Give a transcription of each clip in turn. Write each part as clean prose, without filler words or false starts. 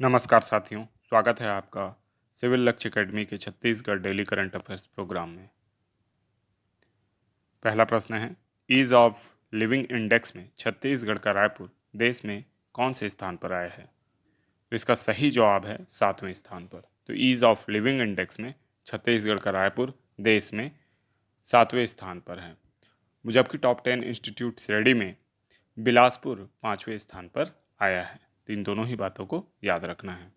नमस्कार साथियों, स्वागत है आपका सिविल लक्ष्य एकेडमी के Chhattisgarh daily current affairs program में। पहला प्रश्न है, ईज ऑफ लिविंग इंडेक्स में छत्तीसगढ़ का रायपुर देश में कौन से स्थान पर आया है? तो इसका सही जवाब है 7वें स्थान पर। तो ईज ऑफ लिविंग इंडेक्स में छत्तीसगढ़ का रायपुर देश में 7वें स्थान पर है, जबकि टॉप 10 इंस्टीट्यूट श्रेणी में बिलासपुर 5वें स्थान पर आया है। तो इन दोनों ही बातों को याद रखना है।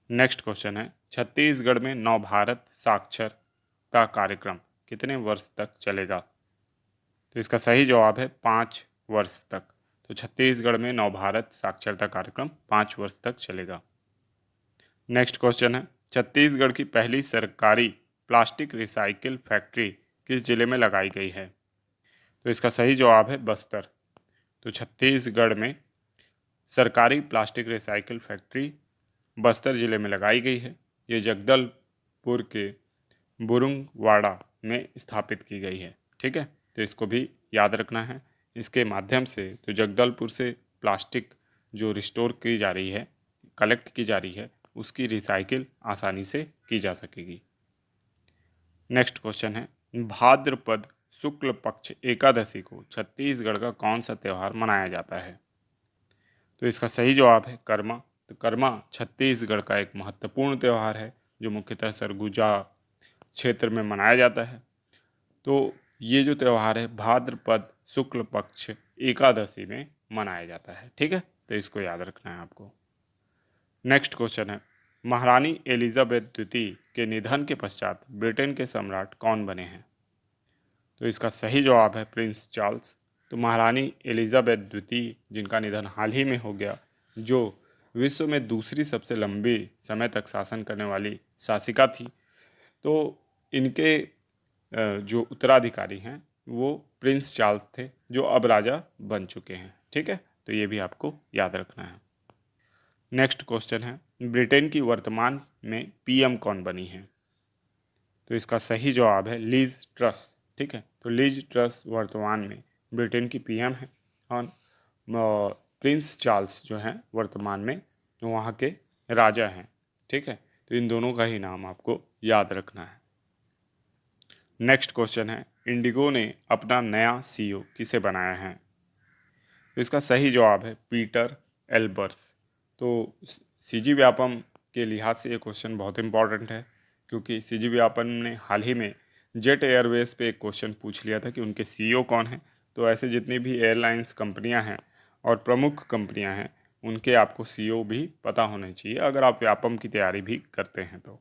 नेक्स्ट क्वेश्चन है, छत्तीसगढ़ में नवभारत साक्षरता कार्यक्रम कितने वर्ष तक चलेगा? तो इसका सही जवाब है 5 वर्ष तक। तो छत्तीसगढ़ में नवभारत साक्षरता कार्यक्रम 5 वर्ष तक चलेगा। नेक्स्ट क्वेश्चन है, छत्तीसगढ़ की पहली सरकारी प्लास्टिक रिसाइकिल फैक्ट्री किस जिले में लगाई गई है? तो इसका सही जवाब है बस्तर। तो छत्तीसगढ़ में सरकारी प्लास्टिक रिसाइकिल फैक्ट्री बस्तर जिले में लगाई गई है। ये जगदलपुर के बुरुंगवाड़ा में स्थापित की गई है। ठीक है, तो इसको भी याद रखना है। इसके माध्यम से तो जगदलपुर से प्लास्टिक जो रिस्टोर की जा रही है, कलेक्ट की जा रही है, उसकी रिसाइकिल आसानी से की जा सकेगी। नेक्स्ट क्वेश्चन है, भाद्रपद शुक्ल पक्ष एकादशी को छत्तीसगढ़ का कौन सा त्यौहार मनाया जाता है? तो इसका सही जवाब है कर्मा। तो कर्मा छत्तीसगढ़ का एक महत्वपूर्ण त्यौहार है जो मुख्यतः सरगुजा क्षेत्र में मनाया जाता है। तो ये जो त्यौहार है भाद्रपद शुक्ल पक्ष एकादशी में मनाया जाता है। ठीक है, तो इसको याद रखना है आपको। नेक्स्ट क्वेश्चन है, महारानी एलिजाबेथ द्वितीय के निधन के पश्चात ब्रिटेन के सम्राट कौन बने हैं? तो इसका सही जवाब है प्रिंस चार्ल्स। तो महारानी एलिजाबेथ द्वितीय जिनका निधन हाल ही में हो गया, जो विश्व में दूसरी सबसे लंबे समय तक शासन करने वाली शासिका थी, तो इनके जो उत्तराधिकारी हैं वो प्रिंस चार्ल्स थे, जो अब राजा बन चुके हैं। ठीक है, तो ये भी आपको याद रखना है। नेक्स्ट क्वेश्चन है, ब्रिटेन की वर्तमान में पीएम कौन बनी है? तो इसका सही जवाब है लीज ट्रस। ठीक है, तो लीज ट्रस वर्तमान में ब्रिटेन की पीएम है और प्रिंस चार्ल्स जो हैं वर्तमान में वहाँ के राजा हैं। ठीक है, तो इन दोनों का ही नाम आपको याद रखना है। नेक्स्ट क्वेश्चन है, इंडिगो ने अपना नया सीईओ किसे बनाया है? तो इसका सही जवाब है पीटर एल्बर्स। तो सीजी व्यापम के लिहाज से ये क्वेश्चन बहुत इंपॉर्टेंट है, क्योंकि सीजी व्यापम ने हाल ही में जेट एयरवेज पे एक क्वेश्चन पूछ लिया था कि उनके सीईओ कौन हैं। तो ऐसे जितनी भी एयरलाइंस कंपनियां हैं और प्रमुख कंपनियां हैं, उनके आपको सीईओ भी पता होने चाहिए अगर आप व्यापम की तैयारी भी करते हैं तो।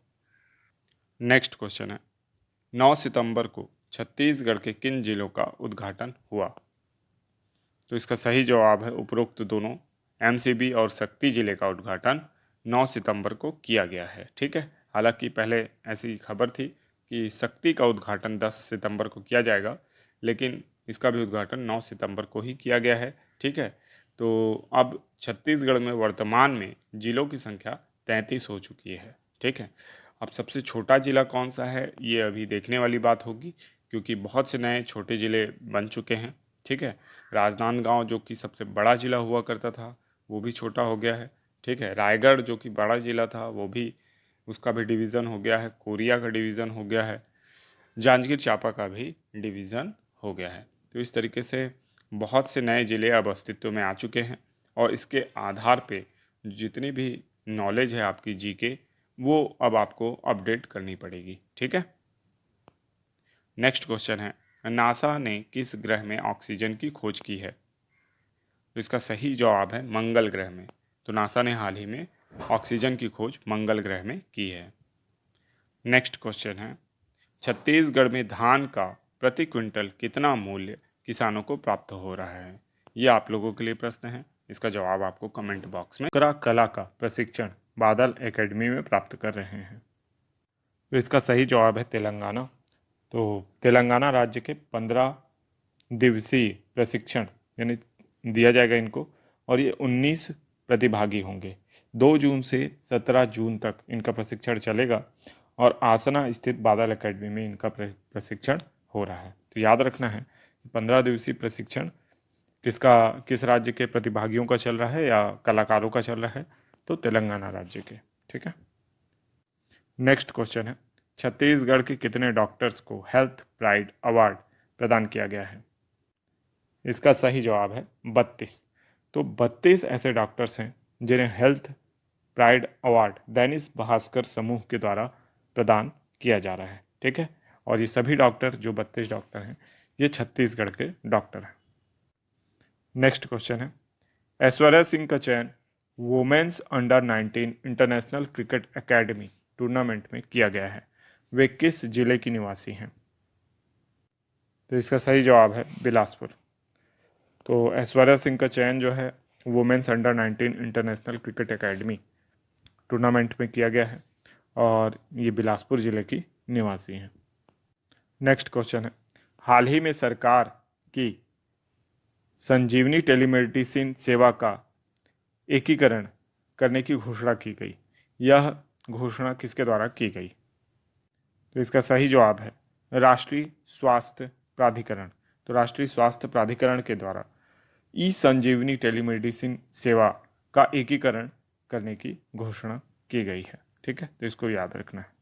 नेक्स्ट क्वेश्चन है, 9 सितंबर को छत्तीसगढ़ के किन जिलों का उद्घाटन हुआ? तो इसका सही जवाब है उपरोक्त दोनों एमसीबी और शक्ति जिले का उद्घाटन 9 सितंबर को किया गया है। ठीक है, हालांकि पहले ऐसी खबर थी कि शक्ति का उद्घाटन 10 सितंबर को किया जाएगा, लेकिन इसका भी उद्घाटन 9 सितंबर को ही किया गया है। ठीक है, तो अब छत्तीसगढ़ में वर्तमान में जिलों की संख्या 33 हो चुकी है। ठीक है, अब सबसे छोटा ज़िला कौन सा है ये अभी देखने वाली बात होगी, क्योंकि बहुत से नए छोटे ज़िले बन चुके हैं। ठीक है, राजनांदगांव जो कि सबसे बड़ा ज़िला हुआ करता था वो भी छोटा हो गया है। ठीक है, रायगढ़ जो कि बड़ा ज़िला था वो भी, उसका भी डिवीज़न हो गया है, कोरिया का डिवीज़न हो गया है, जांजगीर चांपा का भी डिवीज़न हो गया है। तो इस तरीके से बहुत से नए ज़िले अब अस्तित्व में आ चुके हैं और इसके आधार पे जितनी भी नॉलेज है आपकी जीके, वो अब आपको अपडेट करनी पड़ेगी। ठीक है, नेक्स्ट क्वेश्चन है, नासा ने किस ग्रह में ऑक्सीजन की खोज की है? तो इसका सही जवाब है मंगल ग्रह में। तो नासा ने हाल ही में ऑक्सीजन की खोज मंगल ग्रह में की है। नेक्स्ट क्वेश्चन है, छत्तीसगढ़ में धान का प्रति क्विंटल कितना मूल्य किसानों को प्राप्त हो रहा है? ये आप लोगों के लिए प्रश्न है, इसका जवाब आपको कमेंट बॉक्स में। कला का प्रशिक्षण बादल एकेडमी में प्राप्त कर रहे हैं। तो इसका सही जवाब है तेलंगाना। तो तेलंगाना राज्य के 15 दिवसीय प्रशिक्षण यानी दिया जाएगा इनको, और ये 19 प्रतिभागी होंगे। 2 जून से 17 जून तक इनका प्रशिक्षण चलेगा और आसना स्थित बादल एकेडमी में इनका प्रशिक्षण हो रहा है। तो याद रखना है 15 दिवसीय प्रशिक्षण किस राज्य के प्रतिभागियों का चल रहा है या कलाकारों का चल रहा है? तो तेलंगाना राज्य के। ठीक है। नेक्स्ट क्वेश्चन है, छत्तीसगढ़ के कितने डॉक्टर्स को हेल्थ प्राइड अवार्ड प्रदान किया गया है? इसका सही जवाब है 32। तो 32 ऐसे डॉक्टर्स हैं जिन्हें health pride award Dainik Bhaskar समूह के द्वारा प्रदान किया जा रहा है। ठीक है। और ये सभी डॉक्टर, जो 32 डॉक्टर हैं, ये छत्तीसगढ़ के डॉक्टर हैं। नेक्स्ट क्वेश्चन है, ऐश्वर्या सिंह का चयन women's under 19 international cricket academy tournament में किया गया है। वे किस जिले की निवासी हैं? तो इसका सही जवाब है बिलासपुर। तो ऐश्वर्या सिंह का चयन जो है women's under 19 international cricket academy tournament में किया गया है और ये बिलासपुर जिले की निवासी हैं। नेक्स्ट क्वेश्चन है, हाल ही में सरकार की संजीवनी टेलीमेडिसिन सेवा का एकीकरण करने की घोषणा की गई। यह घोषणा किसके द्वारा की गई? तो इसका सही जवाब है राष्ट्रीय स्वास्थ्य प्राधिकरण। तो राष्ट्रीय स्वास्थ्य प्राधिकरण के द्वारा ई संजीवनी टेलीमेडिसिन सेवा का एकीकरण करने की घोषणा की गई है। ठीक है, तो इसको याद रखना है।